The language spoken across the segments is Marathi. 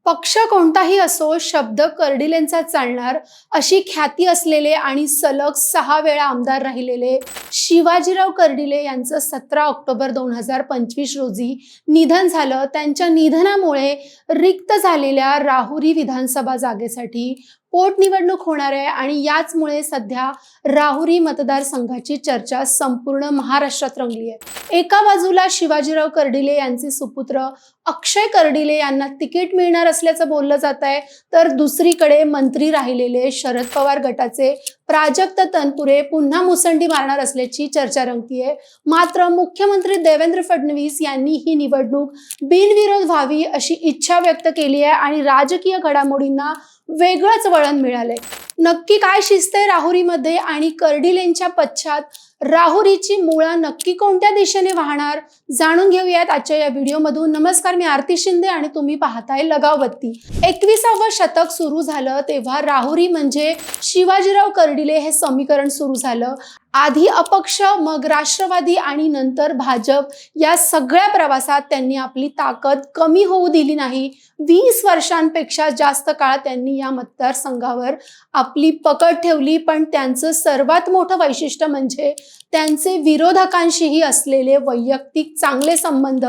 पक्ष कोणताही असो, शब्द कर्डिलेंचा चालणार अशी ख्याती असलेले आणि सलग 6 वेळा आमदार राहिलेले शिवाजीराव कर्डिले यांचं 17 ऑक्टोबर 2025 रोजी निधन झालं. त्यांच्या निधनामुळे रिक्त झालेल्या राहुरी विधानसभा जागेसाठी पोटनिवडणूक होणार आहे आणि याचमुळे सध्या राहुरी मतदारसंघाची चर्चा संपूर्ण महाराष्ट्रात रंगली आहे. एका बाजूला शिवाजीराव कर्डिले यांचे सुपुत्र अक्षय कर्डिले यांना तिकीट मिळणार असल्याचं बोललं जात आहे, तर दुसरीकडे मंत्री राहिलेले शरद पवार गटाचे प्राजक्त तनपुरे पुन्हा मुसंडी मारणार असल्याची चर्चा रंगतीये. मात्र मुख्यमंत्री देवेंद्र फडणवीस यांनी ही निवडणूक बिनविरोध व्हावी अशी इच्छा व्यक्त केली आहे आणि राजकीय घडामोडींना वेगळंच वळण मिळालंय. नक्की काय शिस्त आहे राहुरीमध्ये आणि कर्डिलेंच्या पश्चात राहुरीची मुळा नक्की कोणत्या दिशेने वाहणार, जाणून घेऊयात आजच्या या व्हिडिओमधून. नमस्कार, मी आरती शिंदे आणि तुम्ही पाहताय लगावबत्ती. 21वे शतक सुरू झालं तेव्हा राहुरी म्हणजे शिवाजीराव कर्डिले हे समीकरण सुरू झालं. आधी अपक्ष, मग राष्ट्रवादी आणि नंतर भाजप या सगळ्या प्रवासात त्यांनी आपली ताकद कमी होऊ दिली नाही. 20 वर्षांपेक्षा जास्त काळ त्यांनी या मतदारसंघावर आपली पकड ठेवली. पण त्यांचं सर्वात मोठं वैशिष्ट्य म्हणजे त्यांचे विरोधकांशीही असलेले वैयक्तिक चांगले संबंध.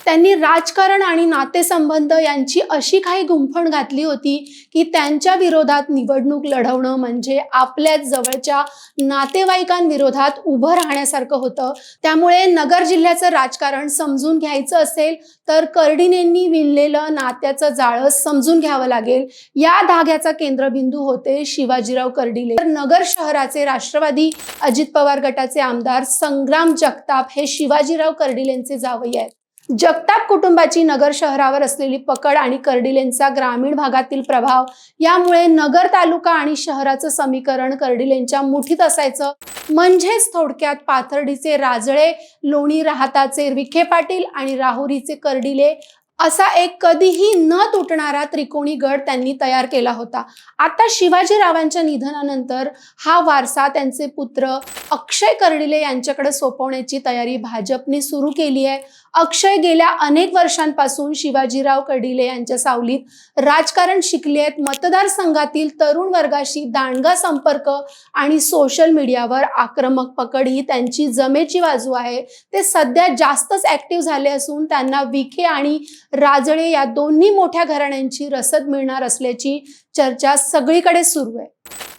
त्यांनी राजकारण आणि नातेसंबंध यांची अशी काही गुंफण घातली होती की त्यांच्या विरोधात निवडणूक लढवणं म्हणजे आपल्याच जवळच्या नातेवाईकांविरोधात उभं राहण्यासारखं होतं. त्यामुळे नगर जिल्ह्याचं राजकारण समजून घ्यायचं असेल तर कर्डिलेंनी विणलेलं नात्याचं जाळं समजून घ्यावं लागेल. या धाग्याचा केंद्रबिंदू होते शिवाजीराव कर्डिले. नगर शहराचे राष्ट्रवादी अजित पवार गटाचे आमदार संग्राम जगताप हे शिवाजीराव कर्डिलेंचे जावई आहेत. जगताप कुटुंबाची नगर शहरावर असलेली पकड आणि कर्डिलेंचा ग्रामीण भागातील प्रभाव यामुळे नगर तालुका आणि शहराचं समीकरण कर्डिलेंच्या मुठीत असायचं. म्हणजेच थोडक्यात पाथर्डीचे राजळे, लोणी राहताचे विखे पाटील आणि राहुरीचे कर्डिले असा एक कधीही न तुटणारा त्रिकोणी गड त्यांनी तयार केला होता. आता शिवाजीरावांच्या निधनानंतर हा वारसा त्यांचे पुत्र अक्षय कर्डिले यांच्याकडे सोपवण्याची तयारी भाजपने सुरू केली आहे. अक्षय गेल्या अनेक वर्षांपासून शिवाजीराव कर्डिले यांच्या सावलीत राजकारण शिकले आहेत. मतदारसंघातील तरुण वर्गाशी दांडगा संपर्क आणि सोशल मीडियावर आक्रमक पकड ही त्यांची जमेची बाजू आहे. ते सध्या जास्तच ऍक्टिव्ह झाले असून त्यांना विखे आणि राजळे या दोन्ही मोठ्या घराण्यांची रसद मिळणार असल्याची चर्चा सगळीकडे सुरू आहे.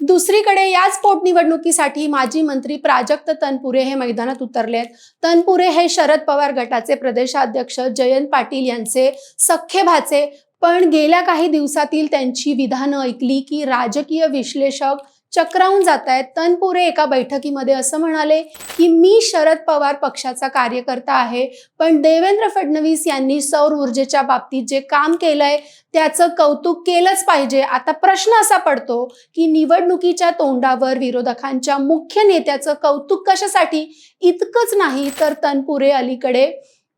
दुसरीकडे याच पोटनिवडणुकीसाठी माजी मंत्री प्राजक्त तनपुरे हे मैदानात उतरले आहेत. तनपुरे हे शरद पवार गटाचे प्रदेशाध्यक्ष जयंत पाटील यांचे सख्खे भाचे. पण गेल्या काही दिवसातील त्यांची विधानं ऐकली की राजकीय विश्लेषक चक्रावून जात आहेत. तनपुरे एका बैठकीमध्ये असं म्हणाले की मी शरद पवार पक्षाचा कार्यकर्ता आहे, पण देवेंद्र फडणवीस यांनी सौर ऊर्जेच्या बाबतीत जे काम केलंय त्याचं कौतुक केलंच पाहिजे. आता प्रश्न असा पडतो की निवडणुकीच्या तोंडावर विरोधकांच्या मुख्य नेत्याचं कौतुक कशासाठी? इतकंच नाही तर तनपुरे अलीकडे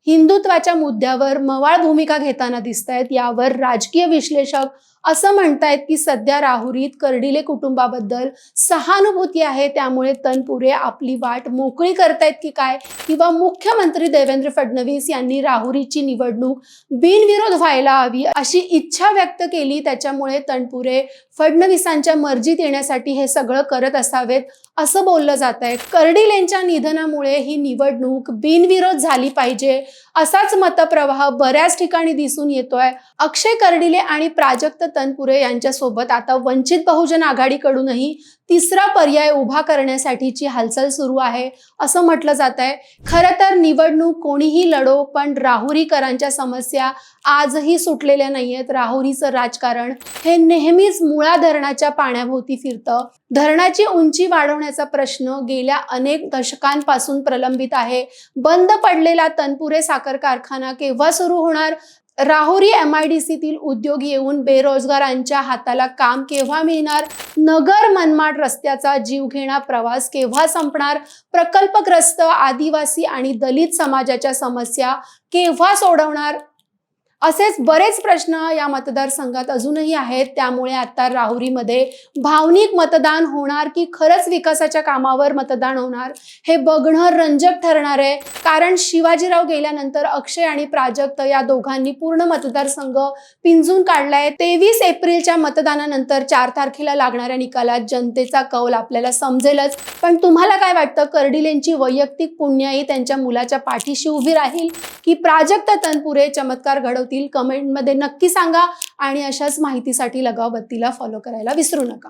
हिंदुत्वाच्या मुद्द्यावर मवाळ भूमिका घेताना दिसत आहेत. यावर राजकीय विश्लेषक असं म्हणतायत की सध्या राहुरीत कर्डिले कुटुंबाबद्दल सहानुभूती आहे, त्यामुळे तनपुरे आपली वाट मोकळी करतायत की काय, किंवा मुख्यमंत्री देवेंद्र फडणवीस यांनी राहुरीची निवडणूक बिनविरोध व्हायला हवी अशी इच्छा व्यक्त केली. त्याच्यामुळे तनपुरे फडणवीसांच्या मर्जीत येण्यासाठी हे सगळं करत असावेत असं बोललं जात आहे. कर्डिलेंच्या निधनामुळे ही निवडणूक बिनविरोध झाली पाहिजे असाच मतप्रवाह बऱ्याच ठिकाणी दिसून येतोय. अक्षय कर्डिले आणि प्राजक्त तनपुरे यांच्यासोबत आता वंचित बहुजन आघाडीकडूनही तिसरा पर्याय उभा करण्यासाठीची हालचाल सुरू आहे असं म्हटलं जात आहे. खरं तर निवडणूक कोणीही लढो, पण राहुरीकरांच्या समस्या आजही सुटलेल्या नाहीयेत. राहुरीचं राजकारण हे नेहमीच मुळा धरणाच्या पाण्याभोवती फिरतं. धरणाची उंची वाढवण्याचा प्रश्न गेल्या अनेक दशकांपासून प्रलंबित आहे. बंद पडलेला तनपुरे साखर कारखाना केव्हा सुरू होणार? राहुरी MIDCतील उद्योग येऊन बेरोजगारांच्या हाताला काम केव्हा मिळणार? नगर मनमाड रस्त्याचा जीवघेणा प्रवास केव्हा संपणार? प्रकल्पग्रस्त आदिवासी आणि दलित समाजाच्या समस्या केव्हा सोडवणार? असेच बरेच प्रश्न या मतदारसंघात अजूनही आहेत. त्यामुळे आता राहुरीमध्ये भावनिक मतदान होणार की खरंच विकासाच्या कामावर मतदान होणार हे बघणं रंजक ठरणार आहे. कारण शिवाजीराव गेल्यानंतर अक्षय आणि प्राजक्त या दोघांनी पूर्ण मतदारसंघ पिंजून काढलाय. 23 एप्रिलच्या मतदानानंतर 4 तारखेला लागणाऱ्या निकालात जनतेचा कौल आपल्याला समजेलच. पण तुम्हाला काय वाटतं, कर्डिलेंची वैयक्तिक पुण्याई त्यांच्या मुलाच्या पाठीशी उभी राहील की प्राजक्त तनपुरे चमत्कार घडवतील? कमेंटमध्ये नक्की सांगा आणि अशाच माहितीसाठी लगाव बत्तीला फॉलो करायला विसरू नका.